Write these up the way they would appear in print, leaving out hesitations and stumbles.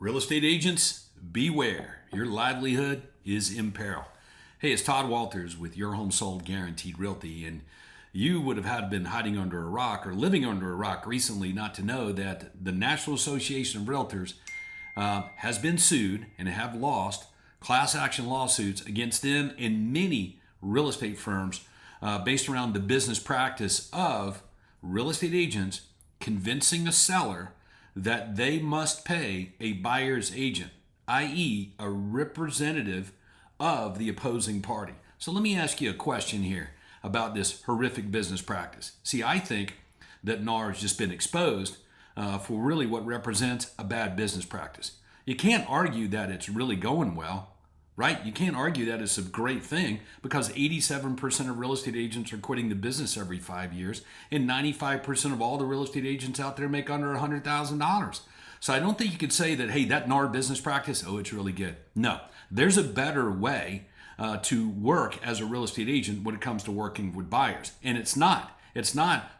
Real estate agents, beware. Your livelihood is in peril. Hey, it's Todd Walters with Your Home Sold Guaranteed Realty, and you would have had been hiding under a rock or living under a rock recently not to know that the National Association of Realtors has been sued and have lost class action lawsuits against them and many real estate firms based around the business practice of real estate agents convincing a seller that they must pay a buyer's agent, i.e., a representative of the opposing party. So let me ask you a question here about this horrific business practice. See, I think that NAR has just been exposed for really what represents a bad business practice. You can't argue that it's really going well, right? You can't argue that it's a great thing because 87% of real estate agents are quitting the business every 5 years, and 95% of all the real estate agents out there make under $100,000. So I don't think you could say that, hey, that NAR business practice, oh, it's really good. No, there's a better way to work as a real estate agent when it comes to working with buyers. And it's not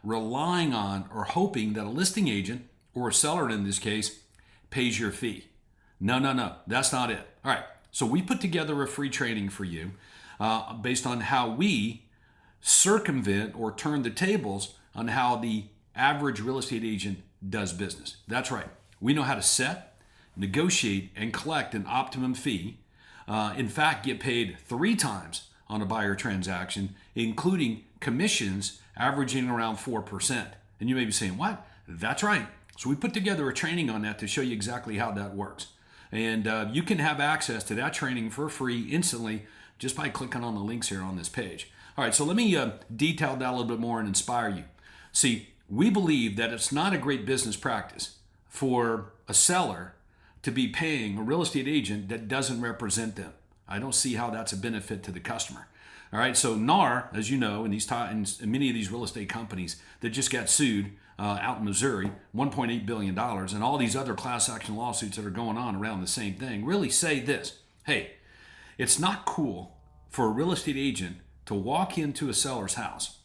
relying on or hoping that a listing agent, or a seller in this case, pays your fee. No, that's not it. All right. So we put together a free training for you based on how we circumvent or turn the tables on how the average real estate agent does business. That's right. We know how to set, negotiate, and collect an optimum fee. In fact, get paid 3 times on a buyer transaction, including commissions averaging around 4%. And you may be saying, what? That's right. So we put together a training on that to show you exactly how that works. And you can have access to that training for free instantly just by clicking on the links here on this page. All right, so let me detail that a little bit more and inspire you. See, we believe that it's not a great business practice for a seller to be paying a real estate agent that doesn't represent them. I don't see how that's a benefit to the customer. All right, so NAR, as you know, and many of these real estate companies that just got sued out in Missouri, $1.8 billion, and all these other class action lawsuits that are going on around the same thing, really say this: hey, it's not cool for a real estate agent to walk into a seller's house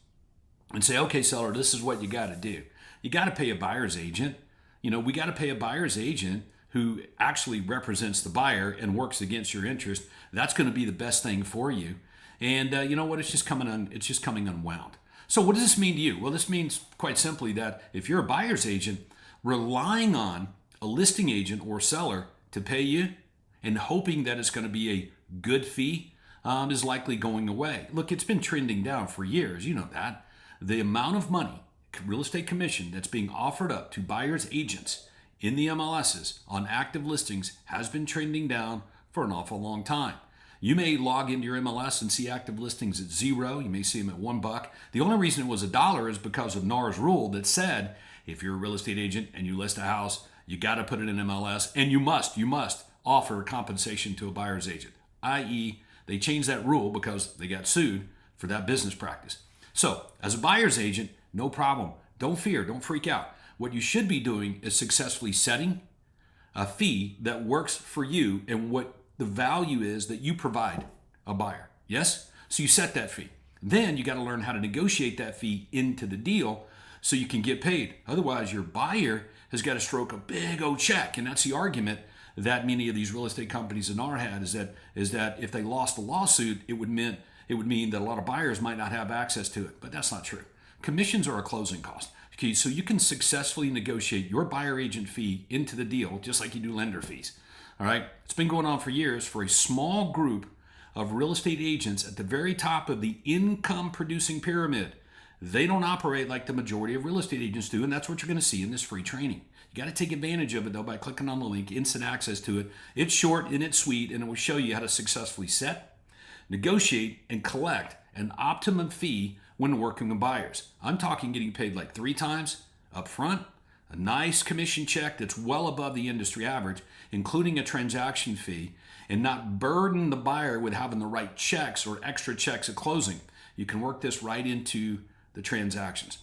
and say, okay, seller, this is what you got to do. You got to pay a buyer's agent. You know, we got to pay a buyer's agent who actually represents the buyer and works against your interest. That's going to be the best thing for you. And you know what? It's just coming unwound. So what does this mean to you? Well, this means quite simply that if you're a buyer's agent, relying on a listing agent or seller to pay you and hoping that it's going to be a good fee is likely going away. Look, it's been trending down for years. You know that. The amount of money, real estate commission, that's being offered up to buyer's agents in the MLSs on active listings has been trending down for an awful long time. You may log into your MLS and see active listings at 0. You may see them at $1. The only reason it was $1 is because of NAR's rule that said if you're a real estate agent and you list a house, you got to put it in MLS, and you must offer compensation to a buyer's agent, i.e., they changed that rule because they got sued for that business practice. So as a buyer's agent, no problem. Don't fear. Don't freak out. What you should be doing is successfully setting a fee that works for you and what the value is that you provide a buyer. Yes? So you set that fee. Then you got to learn how to negotiate that fee into the deal so you can get paid. Otherwise, your buyer has got to stroke a big old check. And that's the argument that many of these real estate companies in our had is that if they lost the lawsuit, it would mean that a lot of buyers might not have access to it. But that's not true. Commissions are a closing cost. Okay, so you can successfully negotiate your buyer agent fee into the deal just like you do lender fees. All right, it's been going on for years for a small group of real estate agents at the very top of the income producing pyramid. They don't operate like the majority of real estate agents do, and that's what you're going to see in this free training. You got to take advantage of it, though, by clicking on the link, instant access to it. It's short and it's sweet, and it will show you how to successfully set, negotiate, and collect an optimum fee when working with buyers. I'm talking getting paid like 3 times up front, a nice commission check that's well above the industry average, including a transaction fee, and not burden the buyer with having the right checks or extra checks at closing. You can work this right into the transactions.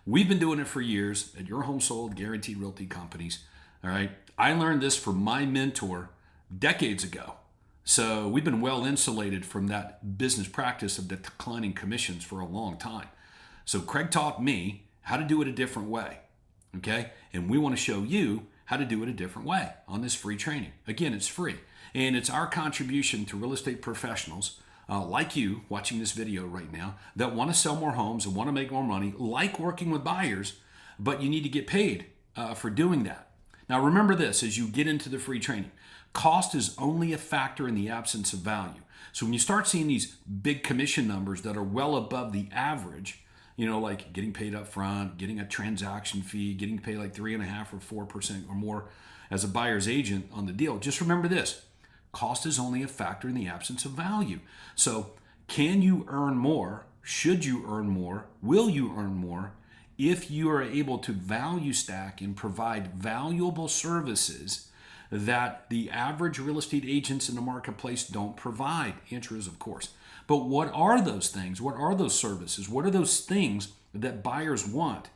We've been doing it for years at Your Home Sold Guaranteed Realty companies. All right. I learned this from my mentor decades ago. So we've been well insulated from that business practice of the declining commissions for a long time. So Craig taught me how to do it a different way. Okay? And we want to show you how to do it a different way on this free training. Again, it's free. And it's our contribution to real estate professionals like you watching this video right now that want to sell more homes and want to make more money, like working with buyers, but you need to get paid for doing that. Now, remember this as you get into the free training. Cost is only a factor in the absence of value. So when you start seeing these big commission numbers that are well above the average, like getting paid up front, getting a transaction fee, getting paid like 3.5% or 4% or more as a buyer's agent on the deal, just remember this. Cost is only a factor in the absence of value. So can you earn more? Should you earn more? Will you earn more if you are able to value stack and provide valuable services that the average real estate agents in the marketplace don't provide? The answer is, of course. But what are those things? What are those services? What are those things that buyers want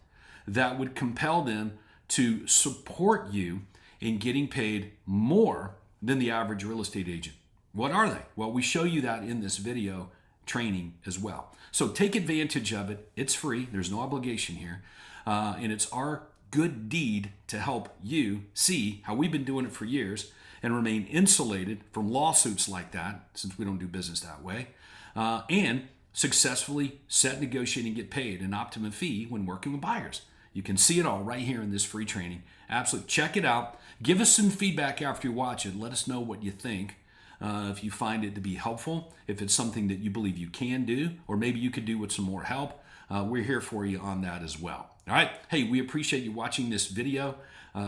that would compel them to support you in getting paid more than the average real estate agent? What are they? Well, we show you that in this video training as well. So take advantage of it. It's free. There's no obligation here. And it's our good deed to help you see how we've been doing it for years and remain insulated from lawsuits like that, since we don't do business that way, and successfully set, negotiate, and get paid an optimum fee when working with buyers. You can see it all right here in this free training. Absolutely. Check it out. Give us some feedback after you watch it. Let us know what you think. If you find it to be helpful, if it's something that you believe you can do, or maybe you could do with some more help, we're here for you on that as well. All right. Hey, we appreciate you watching this video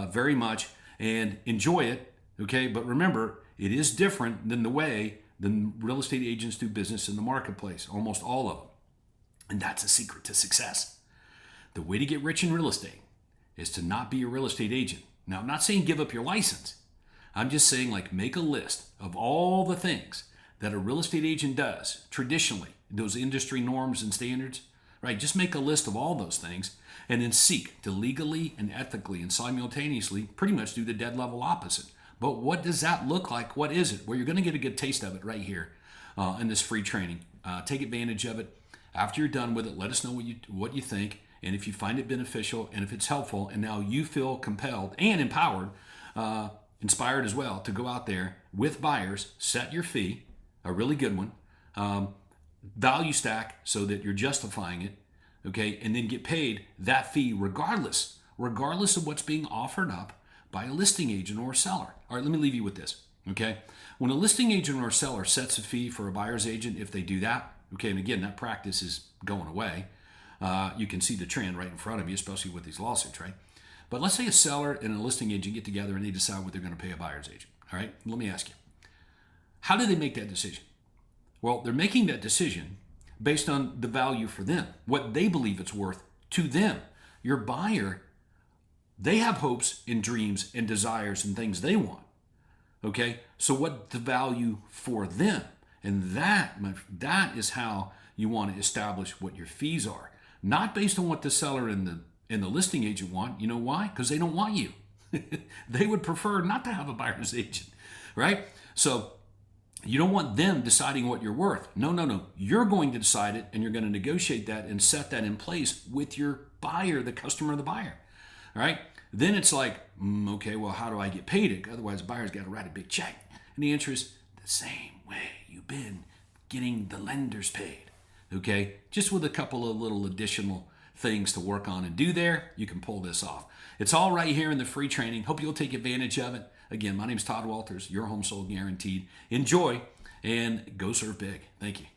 very much and enjoy it. Okay. But remember, it is different than the way the real estate agents do business in the marketplace, almost all of them. And that's a secret to success. The way to get rich in real estate is to not be a real estate agent. Now, I'm not saying give up your license. I'm just saying, make a list of all the things that a real estate agent does traditionally, those industry norms and standards, right? Just make a list of all those things and then seek to legally and ethically and simultaneously pretty much do the dead level opposite. But what does that look like? What is it? Well, you're going to get a good taste of it right here in this free training. Take advantage of it. After you're done with it, let us know what you think. And if you find it beneficial and if it's helpful and now you feel compelled and empowered, inspired as well to go out there with buyers, set your fee, a really good one, value stack so that you're justifying it, okay, and then get paid that fee regardless of what's being offered up by a listing agent or a seller. All right, let me leave you with this, okay? When a listing agent or a seller sets a fee for a buyer's agent, if they do that, okay, and again, that practice is going away. You can see the trend right in front of you, especially with these lawsuits, right? But let's say a seller and a listing agent get together and they decide what they're going to pay a buyer's agent, all right? Let me ask you, how do they make that decision? Well, they're making that decision based on the value for them, what they believe it's worth to them. Your buyer, they have hopes and dreams and desires and things they want, okay? So what's the value for them? And that is how you want to establish what your fees are, not based on what the seller and the listing agent want. You know why? Because they don't want you. They would prefer not to have a buyer's agent, right? So you don't want them deciding what you're worth. No. You're going to decide it, and you're going to negotiate that and set that in place with your buyer, the customer of the buyer, all right? Then it's like, okay, well, how do I get paid? Otherwise, the buyer's got to write a big check. And the answer is the same way you've been getting the lenders paid, okay? Just with a couple of little additional things to work on and do there, you can pull this off. It's all right here in the free training. Hope you'll take advantage of it. Again, my name is Todd Walters, your home sold guaranteed. Enjoy and go serve big. Thank you.